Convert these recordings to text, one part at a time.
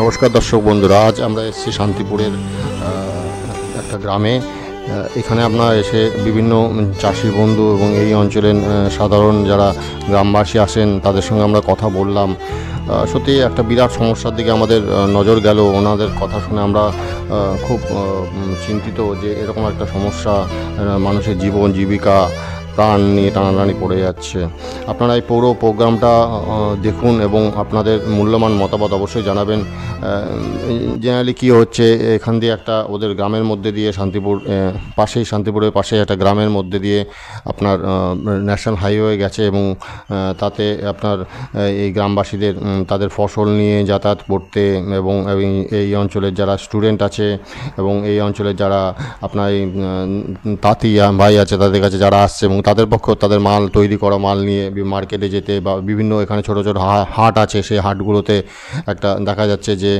নমস্কার দর্শক বন্ধুরা, আজ আমরা এসেছি শান্তিপুরের একটা গ্রামে। এখানে আপনারা এসে বিভিন্ন চাষি বন্ধু এবং এই অঞ্চলের সাধারণ যারা গ্রামবাসী আসেন তাদের সঙ্গে আমরা কথা বললাম। সত্যি একটা বিরাট সমস্যার দিকে আমাদের নজর গেল। ওনাদের কথা শুনে আমরা খুব চিন্তিত যে এরকম একটা সমস্যা, মানুষের জীবন জীবিকা প্রাণ নিয়ে টানাটানি পড়ে যাচ্ছে। আপনারা এই পৌর প্রোগ্রামটা দেখুন এবং আপনাদের মূল্যবান মতামত অবশ্যই জানাবেন। জেনারেলি কী হচ্ছে, এখান দিয়ে একটা ওদের গ্রামের মধ্যে দিয়ে শান্তিপুরের পাশেই একটা গ্রামের মধ্যে দিয়ে আপনার ন্যাশনাল হাইওয়ে গেছে এবং তাতে আপনার এই গ্রামবাসীদের তাদের ফসল নিয়ে যাতায়াত করতে এবং এই অঞ্চলের যারা স্টুডেন্ট আছে এবং এই অঞ্চলের যারা আপনার এই তাঁতি ভাই আছে তাদের কাছে যারা আসছে এবং তাদের পক্ষেও তাদের মাল তৈরি করা মাল নিয়ে মার্কেটে যেতে বা বিভিন্ন এখানে ছোটো ছোটো হাট আছে, সেই হাটগুলোতে একটা দেখা যাচ্ছে যে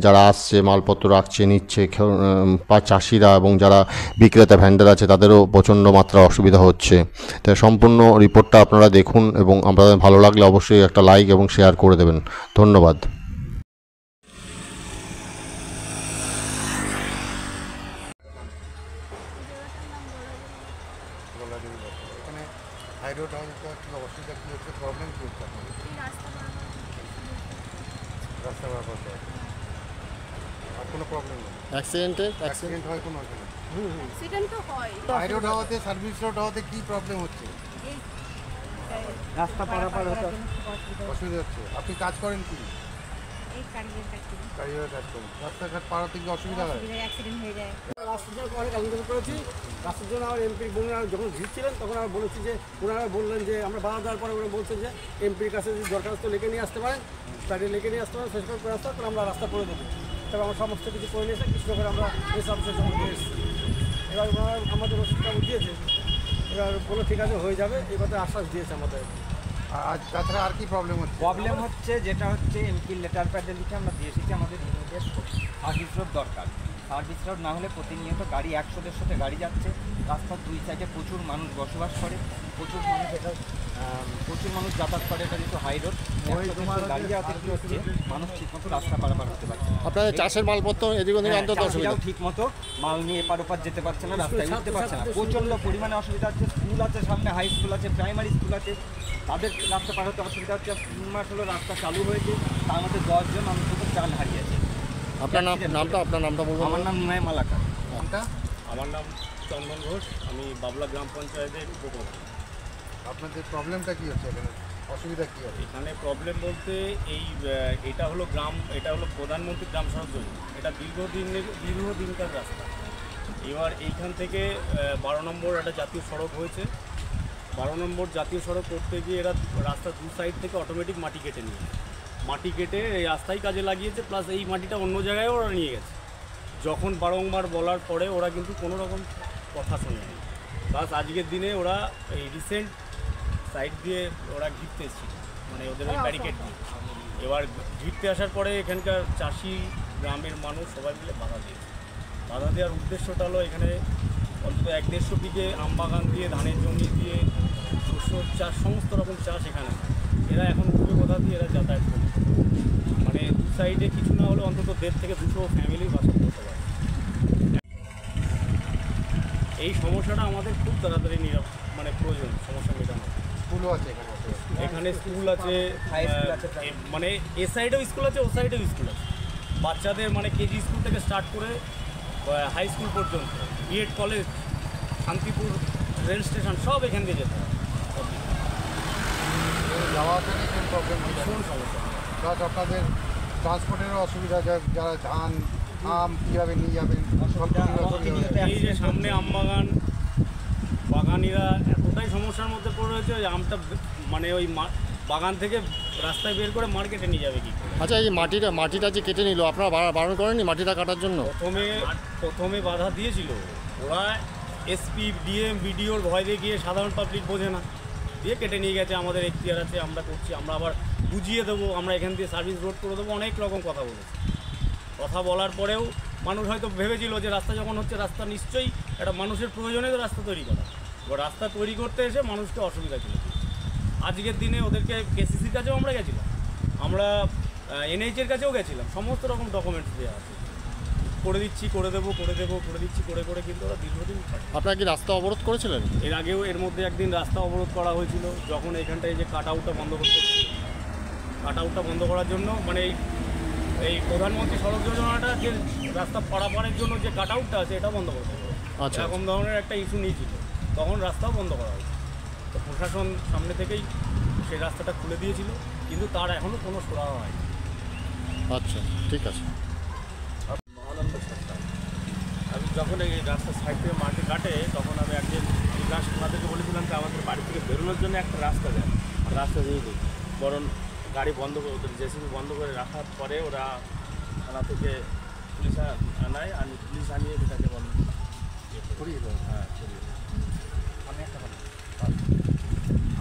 যারা আসছে মালপত্র রাখছে নিচ্ছে চাষিরা এবং যারা বিক্রেতা ভ্যান্ডার আছে তাদেরও প্রচণ্ড মাত্রা অসুবিধা হচ্ছে। তাই সম্পূর্ণ রিপোর্টটা আপনারা দেখুন এবং আপনাদের ভালো লাগলে অবশ্যই একটা লাইক এবং শেয়ার করে দেবেন। ধন্যবাদ। এখানে হাই রোড হাউসটা কী অসুবিধা কী হচ্ছে, প্রবলেম কী হচ্ছে আপনাদের? রাস্তা বাড়াতে আর কোনো প্রবলেম নেই? অ্যাক্সিডেন্ট হয় কোনো এখানে? হাই রোড হওয়াতে, সার্ভিস রোড হওয়াতে কী প্রবলেম হচ্ছে? রাস্তা পারাপার হতে অসুবিধা হচ্ছে। আপনি কাজ করেন কি? কারিগরের কাজ করেন। রাস্তাঘাট পাড়াতে কি অসুবিধা হয়? রাস্তার জন্য অনেক আন্দোলন করেছি। রাস্তার জন্য আমার এমপি বোনেরা যখন ভিড়ছিলেন তখন আমরা বলেছি যে ওনারা বললেন যে আমরা বাধা দেওয়ার পরে ওরা বলছেন যে এমপির কাছে যদি দরখাস্ত লিখে নিয়ে আসতে পারেন, তাহলে লিখে নিয়ে আসতে পারেন, শেষ করে রাস্তা করে আমরা রাস্তা করে দেবো। তবে আমরা সমস্ত কিছু করে নিয়েছি, কিছু করে আমরা এই সার্ভিসের জন্য দিয়ে এসেছি। এবার ওনারা আমাদের ওষুধটা দিয়েছে, এবার বলে ঠিক আছে হয়ে যাবে, এই কথা আশ্বাস দিয়েছে আমাদের। আর তাছাড়া আর কি প্রবলেম হচ্ছে? যেটা হচ্ছে এমপি লেটার প্যাডে লিখে আমরা দিয়ে এসেছি আমাদের ইমিডিয়েট সার্ভিস রোড দরকার। সার্ভিস রোড না হলে প্রতিনিয়ত গাড়ি 100-150 গাড়ি যাচ্ছে। রাস্তার দুই সাইডে প্রচুর মানুষ বসবাস করে, প্রচুর মানুষ যাতায়াত করে। এটা যেহেতু হাই রোড, গাড়ি যাওয়াতে কী হচ্ছে, মানুষ ঠিকমতো রাস্তা পারাপার করতে পারছে না। আপনাদের চাষের মালপত্র এদিকে চাষিরাও ঠিকমতো মাল নিয়ে এপার ওপার যেতে পারছে না, রাস্তায় উঠতে পারছে না। প্রচণ্ড পরিমাণে অসুবিধা হচ্ছে। স্কুল আছে সামনে, হাই স্কুল আছে, প্রাইমারি স্কুল আছে, তাদের রাস্তা পার হতে অসুবিধা হচ্ছে। 3 মাস হলো রাস্তা চালু হয়েছে, তার মধ্যে 10 জন অন্তত প্রাণ হারিয়েছে। আপনার নামটা বলুন। আমার নাম নুনাই মালাকা। আমার নাম চন্দন ঘোষ, আমি বাবলা গ্রাম পঞ্চায়েতের উপপ্রধান। আপনাদের প্রবলেমটা কী হচ্ছে এখানে, অসুবিধা কী হবে? এখানে প্রবলেম বলতে এটা হলো প্রধানমন্ত্রী গ্রাম সড়ক যোজনা। এটা দীর্ঘদিনকার রাস্তা। এবার এইখান থেকে 12 নম্বর একটা জাতীয় সড়ক হয়েছে। 12 নম্বর জাতীয় সড়ক করতে গিয়ে এরা রাস্তার দু সাইড থেকে অটোমেটিক মাটি কেটে নিয়েছে। মাটি কেটে এই রাস্তায় কাজে লাগিয়েছে, প্লাস এই মাটিটা অন্য জায়গায় ওরা নিয়ে গেছে। যখন বারংবার বলার পরে ওরা কিন্তু কোনো রকম কথা শোনেনি। প্লাস আজকের দিনে ওরা এই রিসেন্ট সাইড দিয়ে ওরা ঘিরতে এসেছিল, মানে ওদের ওই ব্যারিকেড দিয়ে। এবার ঘিরতে আসার পরে এখানকার চাষি, গ্রামের মানুষ সবাই মিলে বাধা দিয়েছে। বাধা দেওয়ার উদ্দেশ্যটা হলো এখানে অন্তত 1-150 বিঘে আম বাগান দিয়ে, ধানের জমি দিয়ে, শস্য চাষ, সমস্ত রকম চাষ এখানে। এরা এখন উঠবে কোথা দিয়ে এরা যাতায়াত করে, মানে দু সাইডে কিছু না হলে অন্তত 150 থেকে 200 ফ্যামিলি বাস করতে পারে। এই সমস্যাটা আমাদের খুব তাড়াতাড়ি মানে প্রয়োজন সমস্যা মেটানো। স্কুলও আছে এখানে স্কুল আছে, মানে এ সাইডেও স্কুল আছে, ও সাইডেও স্কুল আছে। বাচ্চাদের মানে কেজি স্কুল থেকে স্টার্ট করে হাই স্কুল পর্যন্ত, BEd college, Shantipur rail station সব এখান দিয়ে যেতে হয়। যাওয়াতে কোন প্রবলেম হচ্ছে? ভীষণ সমস্যা। প্লাস আপনাদের ট্রান্সপোর্টেরও অসুবিধা, যারা ধান আম কীভাবে নিয়ে যাবেন? এই যে সামনে আম বাগান, বাগানিরা এতটাই সমস্যার মধ্যে পড়ে রয়েছে, ওই আমটা মানে ওই বাগান থেকে রাস্তায় বের করে মার্কেটে নিয়ে যাবে কি করে? আচ্ছা, এই মাটিটা যে কেটে নিল, আপনারা বারণ করেননি মাটিটা কাটার জন্য? প্রথমে বাধা দিয়েছিল ওরা। এসপি, ডিএম, বিডিওর ভয় দেখিয়ে সাধারণ পাবলিক বোঝে না, দিয়ে কেটে নিয়ে গেছে। আমাদের এখতিয়ার আছে, আমরা করছি, আমরা আবার বুঝিয়ে দেবো, আমরা এখান দিয়ে সার্ভিস রোড করে দেবো, অনেক রকম কথা বলেছে। কথা বলার পরেও মানুষ হয়তো ভেবেছিল যে রাস্তা যখন হচ্ছে, রাস্তা নিশ্চয়ই একটা মানুষের প্রয়োজনে তো রাস্তা তৈরি করা। এবার রাস্তা তৈরি করতে এসে মানুষকে অসুবিধা ছিল। আজকের দিনে ওদেরকে কেসিসির কাছেও আমরা গেছিলাম, আমরা এনএইচের কাছেও গেছিলাম, সমস্ত রকম ডকুমেন্টস দেওয়া আছে, করে দিচ্ছি, করে দেবো, করে দিচ্ছি, করে কিন্তু ওরা দীর্ঘদিন করে। আপনারা কি রাস্তা অবরোধ করেছিলেন? এর আগেও এর মধ্যে একদিন রাস্তা অবরোধ করা হয়েছিল, যখন এখানটায় যে কাট আউটটা বন্ধ করতে, কাট আউটটা বন্ধ করার জন্য, মানে এই প্রধানমন্ত্রী সড়ক যোজনাটা যে রাস্তা পারাপারের জন্য যে কাট আউটটা আছে এটা বন্ধ করতে হবে, আচ্ছা, এরকম ধরনের একটা ইস্যু নিয়েছিল, তখন রাস্তাও বন্ধ করা হয়েছে। তো প্রশাসন সামনে থেকেই সেই রাস্তাটা খুলে দিয়েছিল, কিন্তু তার এখনও কোনো সুরাহা হয়নি। আচ্ছা, ঠিক আছে। মহানন্দ সরকার, আমি যখন এই রাস্তার সাইড থেকে মাটি কাটে তখন আমি একদিন ওনাদেরকে বলেছিলাম যে আমাদের বাড়ি থেকে বেরোনোর জন্য একটা রাস্তা দেয়, রাস্তা দিয়ে দিই, বরং গাড়ি বন্ধ করে, ওদের জেসিবি বন্ধ করে রাখার পরে ওরা থানা থেকে পুলিশ আনায়, আর পুলিশ আনিয়ে সেটাকে বন্ধ করিয়ে দেয়। হ্যাঁ, করিয়ে দেয়। আমি একটা কথা,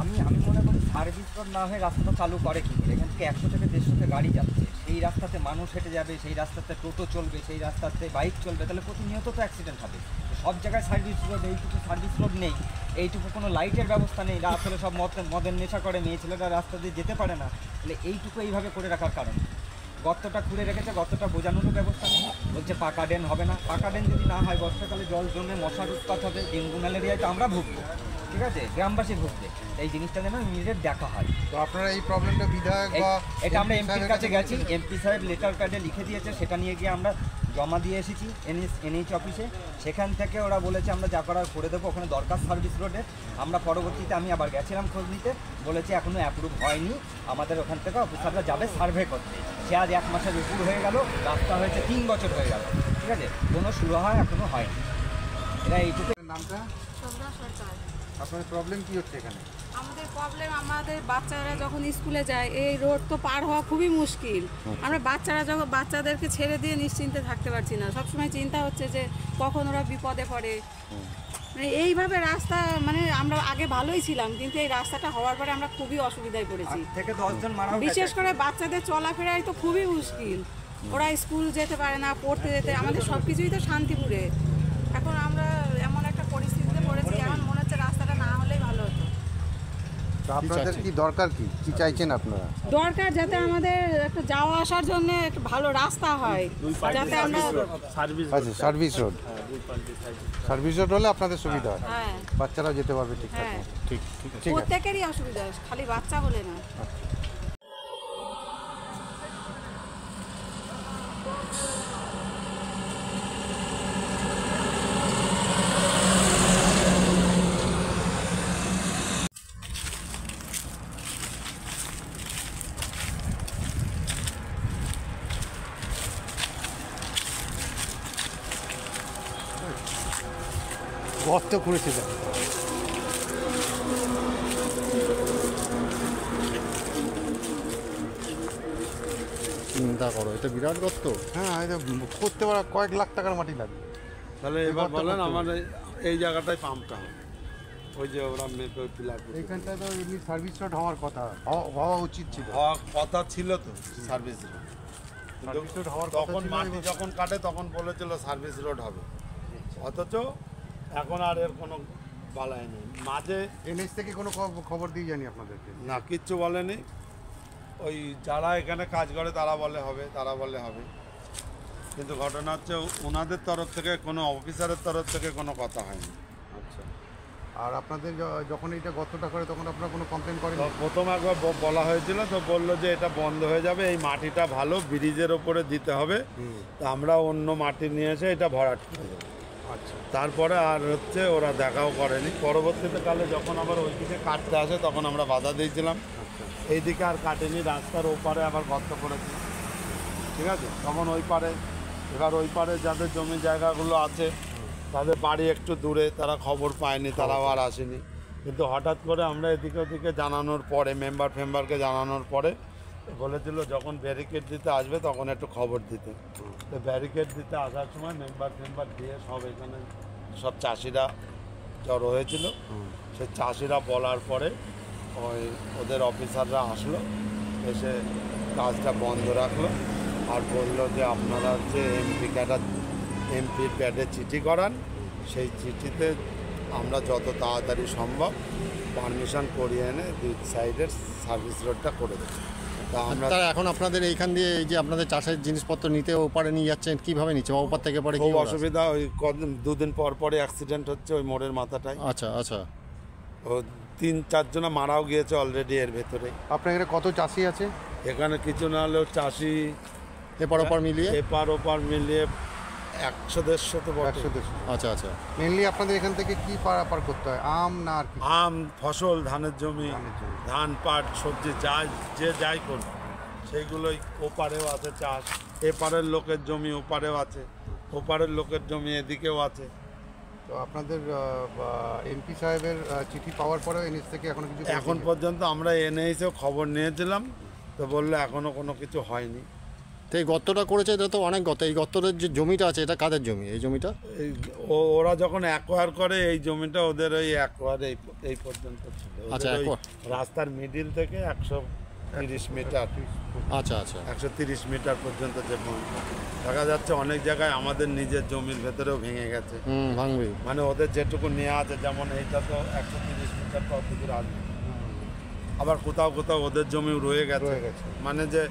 আমি মনে করি সার্ভিস রোড না হয়ে রাস্তাটা চালু করে কী করে? এখান থেকে 100 থেকে 150 গাড়ি যাচ্ছে, সেই রাস্তাতে মানুষ হেঁটে যাবে, সেই রাস্তাতে টোটো চলবে, সেই রাস্তাতে বাইক চলবে, তাহলে প্রতিনিয়ত তো অ্যাক্সিডেন্ট হবে। সব জায়গায় সার্ভিস রোড, এইটুকু সার্ভিস রোড নেই, এইটুকু কোনো লাইটের ব্যবস্থা নেই, রাস্তায় সব মদের নেশা করে, মেয়ে ছেলেরা রাস্তা দিয়ে যেতে পারে না, তাহলে এইটুকু এইভাবে করে রাখার কারণ গর্তটা খুঁড়ে রেখেছে, গর্তটা বোঝানোরও ব্যবস্থা নেই, বলছে পাকা ড্রেন হবে না। পাকা ড্রেন যদি না হয় বর্ষাকালে জল জমে মশার উৎপাত হবে, ডেঙ্গু ম্যালেরিয়ায় তো আমরা ভুগবো, ঠিক আছে, গ্রামবাসী ভুগবে। এই জিনিসটা যেন ইমিডিয়েট দেখা হয়। তো আপনারা এই প্রবলেমটা বিধায়ক বা এটা আমরা এমপির কাছে গেছি, এমপি সাহেব লেটার প্যাডে লিখে দিয়েছে, সেটা নিয়ে গিয়ে আমরা জমা দিয়ে এসেছি এনএইচ অফিসে। সেখান থেকে ওরা বলেছে আমরা যা করার করে দেবো, ওখানে দরকার সার্ভিস রোডে। আমরা পরবর্তীতে আমি আবার গেছিলাম খোঁজ নিতে, বলেছে এখনও অ্যাপ্রুভ হয়নি, আমাদের ওখান থেকে অফিসাররা যাবে সার্ভে করতে। সে আজ 1 মাসের উপর হয়ে গেল, রাস্তা হয়েছে 3 বছর হয়ে গেল, ঠিক আছে, কোনো শুরু হয় এখনও হয়নি। এরা এইটুকু। নামটা? শোভনা সরকার। আপনার প্রবলেম কি হচ্ছে এখানে? আমাদের প্রবলেম, আমাদের বাচ্চারা যখন স্কুলে যায় এই রোড তো পার হওয়া খুবই মুশকিল। আমরা বাচ্চাদেরকে ছেড়ে দিয়ে নিশ্চিন্তে থাকতে পারছি না, সবসময় চিন্তা হচ্ছে যে কখন ওরা বিপদে পড়ে। মানে এইভাবে রাস্তা, মানে আমরা আগে ভালোই ছিলাম, কিন্তু এই রাস্তাটা হওয়ার পরে আমরা খুবই অসুবিধায় পড়েছি। থেকে 10 জন মারা গেছে। বিশেষ করে বাচ্চাদের চলাফেরাই তো খুবই মুশকিল, ওরা স্কুল যেতে পারে না, পড়তে যেতে। আমাদের সব কিছুই তো শান্তিপুরে, এখন আমরা এমন একটা পরিস্থিতিতে পড়েছি, এখন মনে হচ্ছে রাস্তাটা না হলেই ভালো হতো। তো আপনাদের কি দরকার, কি চাইছেন আপনারা? দরকার যাতে আমাদের একটা যাওয়া আসার জন্য একটা ভালো রাস্তা হয়, যাতে আমরা আচ্ছা, সার্ভিস রোড, সার্ভিস রোড হলে আপনাদের সুবিধা হয়, হ্যাঁ বাচ্চারাও যেতে পারবে ঠিকঠাক হ্যাঁ, মতো। ঠিক আছে। প্রত্যেকেরই অসুবিধা, খালি বাচ্চা হলে না। গর্ত করেছে দেখ। চিন্তা করো, এটা বিরাট গর্ত। হ্যাঁ, এটা করতে পারা কয়েক লাখ টাকার মাটি লাগবে। তাহলে এবার বলেন আমার এই জায়গাটায় পাম্পটা হবে, ওই যে ওরা পিলার এইখানটায় তো এমনি সার্ভিস রোড হওয়ার কথা, হওয়া উচিত ছিল। হওয়ার কথা ছিল তো সার্ভিস রোড, সার্ভিস রোড হওয়ার কথা তখন ছিল। মাটি যখন কাটে তখন বলেছিল সার্ভিস রোড হবে, অথচ এখন আর এর কোনো বালাই নেই। মাঝে এনএস থেকে কোনো খবর দিয়ে জানি আপনাদেরকে? না, কিচ্ছু বলেনি। ওই যারা এখানে কাজ করে তারা বলে হবে, কিন্তু ঘটনা হচ্ছে ওনাদের তরফ থেকে কোনো অফিসারের তরফ থেকে কোনো কথা হয়নি। আচ্ছা, আর আপনাদের যখন এইটা গর্তটা করে তখন আপনারা কোনো কমপ্লেন করেন? তো প্রথম একবার বলা হয়েছিল, তো বললো যে এটা বন্ধ হয়ে যাবে, এই মাটিটা ভালো ব্রিজের ওপরে দিতে হবে, তো আমরা অন্য মাটি নিয়ে এসে এটা ভরাট করে দেবো। আচ্ছা, তারপরে আর হচ্ছে ওরা দেখাও করেনি। পরবর্তীতে কালে যখন আবার ওইদিকে কাটতে আসে তখন আমরা বাধা দিয়েছিলাম, এইদিকে আর কাটেনি, রাস্তার ওপারে আবার গর্ত করেছি, ঠিক আছে। তখন ওই পারে, এবার ওই পারে যাদের জমি জায়গাগুলো আছে তাদের বাড়ি একটু দূরে, তারা খবর পায়নি, তারাও আর আসেনি। কিন্তু হঠাৎ করে আমরা এদিকে ওদিকে জানানোর পরে, মেম্বারকে জানানোর পরে বলেছিল যখন ব্যারিকেড দিতে আসবে তখন একটু খবর দিতে। তো ব্যারিকেড দিতে আসার সময় মেম্বার দিয়ে সব এখানে সব চাষিরা জড়ো হয়েছিল। সেই চাষিরা বলার পরে ওই ওদের অফিসাররা আসলো, এসে কাজটা বন্ধ রাখলো, আর বললো যে আপনারা যে এমপির প্যাডে চিঠি করান, সেই চিঠিতে আমরা যত তাড়াতাড়ি সম্ভব পারমিশন করিয়ে এনে দুই সাইডের সার্ভিস রোডটা করে দেবো। তা আমরা তারা এখন আপনাদের এইখান দিয়ে এই যে আপনাদের চাষের জিনিসপত্র নিতে ওপারে নিয়ে যাচ্ছেন, কিভাবে নিচ্ছে বা ওপার থেকে পরে খুব কি অসুবিধা, ওই কদিন 2 দিন পর পরে অ্যাক্সিডেন্ট হচ্ছে ওই মোড়ের মাথাটায়। আচ্ছা আচ্ছা। ও 3-4 জনা মারাও গিয়েছে অলরেডি এর ভেতরে। আপনার এখানে কত চাষি আছে? এখানে কিছু না হলেও চাষি এপার ওপার মিলিয়ে এপার ওপার মিলিয়ে 100-150 তো বটে। 100-150। আচ্ছা আচ্ছা। মেনলি আপনাদের এখান থেকে কি পারাপার করতে হয়, আম না আর কি? আম, ফসল, ধানের জমি, ধানের জমি। ধান, পাট, সবজি যে যাই করুন সেইগুলোই। ওপারেও আছে চাষ, এপারের লোকের জমি ওপারেও আছে, ওপারের লোকের জমি এদিকেও আছে। তো আপনাদের এমপি সাহেবের চিঠি পাওয়ার পরেও এনএস থেকে এখনো কিছু এখন পর্যন্ত আমরা এনএইচেও খবর নিয়েছিলাম, তো বললো এখনো কোনো কিছু হয়নি। তো এই গর্তটা করেছে, এটা তো অনেক গর্ত। এই গর্তের যে জমিটা আছে এটা কাদের জমি এই জমিটা? এই ওরা যখন অ্যাকোয়ার করে এই জমিটা ওদের ওই অ্যাকোয়ার এই পর্যন্ত ছিল। ওদের আচ্ছা, ওই acquire। রাস্তার মিডিল থেকে 130 মিটার, আচ্ছা আচ্ছা। 130 মিটার পর্যন্ত যে পর্যন্ত দেখা যাচ্ছে অনেক জায়গায় আমাদের নিজের জমির ভেতরেও ভেঙে গেছে। ভাঙবে। মানে ওদের যেটুকু নেওয়া আছে, যেমন এইটা তো 130 মিটার তো অতদূর আসবে, আবার কোথাও কোথাও ওদের জমিও রয়ে গেছে। মানে যে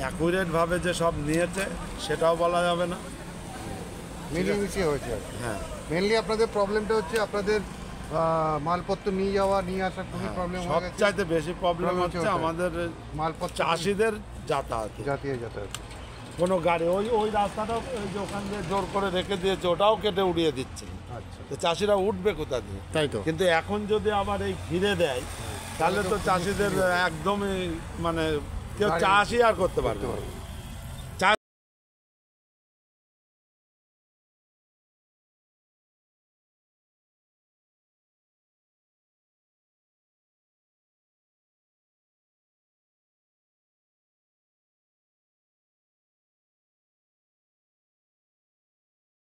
অ্যাকুরেটভাবে যে সব নিয়েছে সেটাও বলা যাবে না। মিলিয়ে হয়েছে আর কি। হ্যাঁ, মেনলি আপনাদের প্রবলেমটা হচ্ছে আপনাদের মালপত্র নিয়ে যাওয়া নিয়ে আসা খুবই প্রবলেম হয়ে গেছে। সবচাইতে বেশি প্রবলেম Problem হচ্ছে হচ্ছে ওটাই। আমাদের মালপত্র চাষিদের যাতায়াত। জাতীয় যাতায়াত। কোনো গাড়ি ওই রাস্তাটাও ওই যে ওখান দিয়ে জোর করে রেখে দিয়েছে, ওটাও কেটে উড়িয়ে দিচ্ছে। আচ্ছা। তো চাষিরা উঠবে কোথা দিয়ে? তাই তো। কিন্তু এখন যদি আবার এই ঘিরে দেয় তাহলে তো চাষিদের একদমই মানে কেউ চাষই আর করতে পারবে না।